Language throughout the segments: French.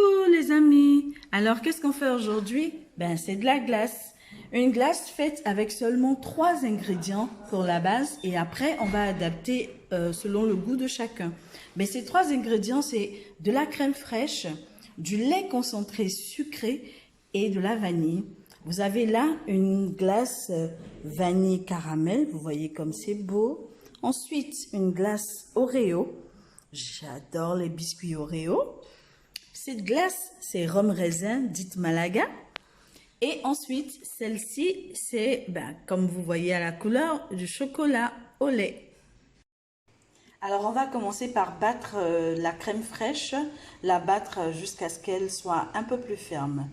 Coucou les amis! Alors qu'est-ce qu'on fait aujourd'hui? Ben c'est de la glace. Une glace faite avec seulement 3 ingrédients pour la base et après on va adapter selon le goût de chacun. Mais ces 3 ingrédients c'est de la crème fraîche, du lait concentré sucré et de la vanille. Vous avez là une glace vanille caramel, vous voyez comme c'est beau. Ensuite une glace Oreo. J'adore les biscuits Oreo. Cette glace, c'est rhum raisin, dite Malaga. Et ensuite, celle-ci, c'est, comme vous voyez à la couleur, du chocolat au lait. Alors, on va commencer par battre la crème fraîche, la battre jusqu'à ce qu'elle soit un peu plus ferme.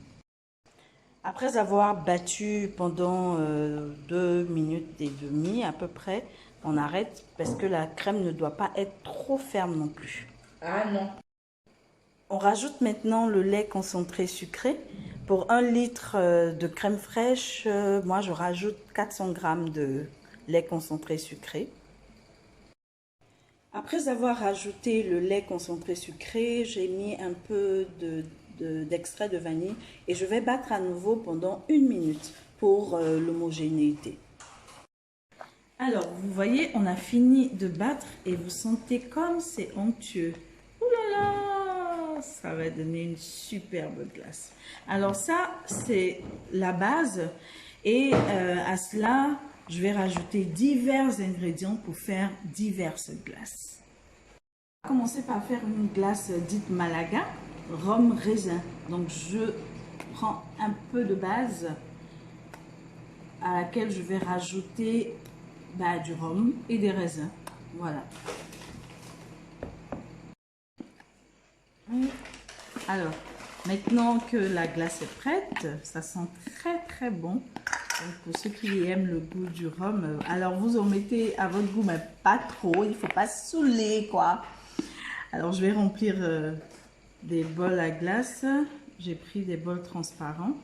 Après avoir battu pendant 2 minutes et demie à peu près, on arrête parce que la crème ne doit pas être trop ferme non plus. Ah non. On rajoute maintenant le lait concentré sucré. Pour 1 litre de crème fraîche, moi je rajoute 400 g de lait concentré sucré. Après avoir rajouté le lait concentré sucré, j'ai mis un peu d'extrait de vanille et je vais battre à nouveau pendant 1 minute pour l'homogénéité. Alors, vous voyez, on a fini de battre et vous sentez comme c'est onctueux. Ouh là là! Ça va donner une superbe glace. Alors ça, c'est la base. Et à cela, je vais rajouter divers ingrédients pour faire diverses glaces. On va commencer par faire une glace dite Malaga, rhum raisin. Donc je prends un peu de base à laquelle je vais rajouter du rhum et des raisins. Voilà. Alors, maintenant que la glace est prête, ça sent très très bon. Donc pour ceux qui aiment le goût du rhum, alors vous en mettez à votre goût, mais pas trop, il ne faut pas saouler quoi. Alors je vais remplir des bols à glace. J'ai pris des bols transparents.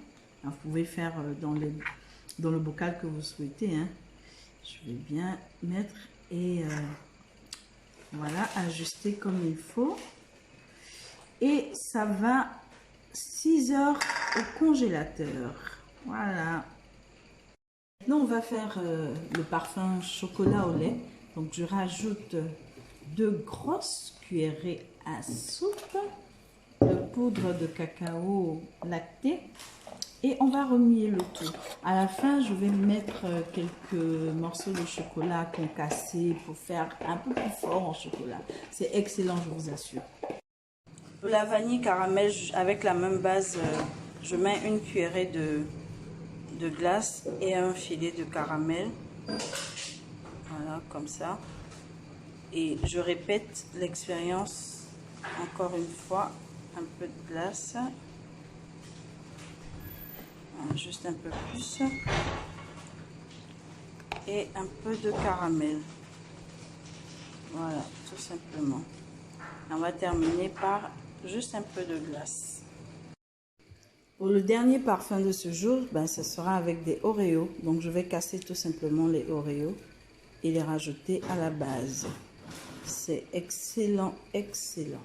Alors, vous pouvez faire dans le bocal que vous souhaitez. Hein. Je vais bien mettre et voilà, ajuster comme il faut. Et ça va 6 heures au congélateur. Voilà. Maintenant, on va faire le parfum chocolat au lait. Donc, je rajoute 2 grosses cuillerées à soupe de poudre de cacao lacté. Et on va remuer le tout. À la fin, je vais mettre quelques morceaux de chocolat concassés pour faire un peu plus fort en chocolat. C'est excellent, je vous assure. Pour la vanille caramel, avec la même base, je mets 1 cuillerée de glace et un filet de caramel. Voilà, comme ça. Et je répète l'expérience encore une fois. Un peu de glace. Juste un peu plus. Et un peu de caramel. Voilà, tout simplement. On va terminer par juste un peu de glace. Pour le dernier parfum de ce jour, ce sera avec des Oreos. Donc je vais casser tout simplement les Oreos et les rajouter à la base. C'est excellent, excellent.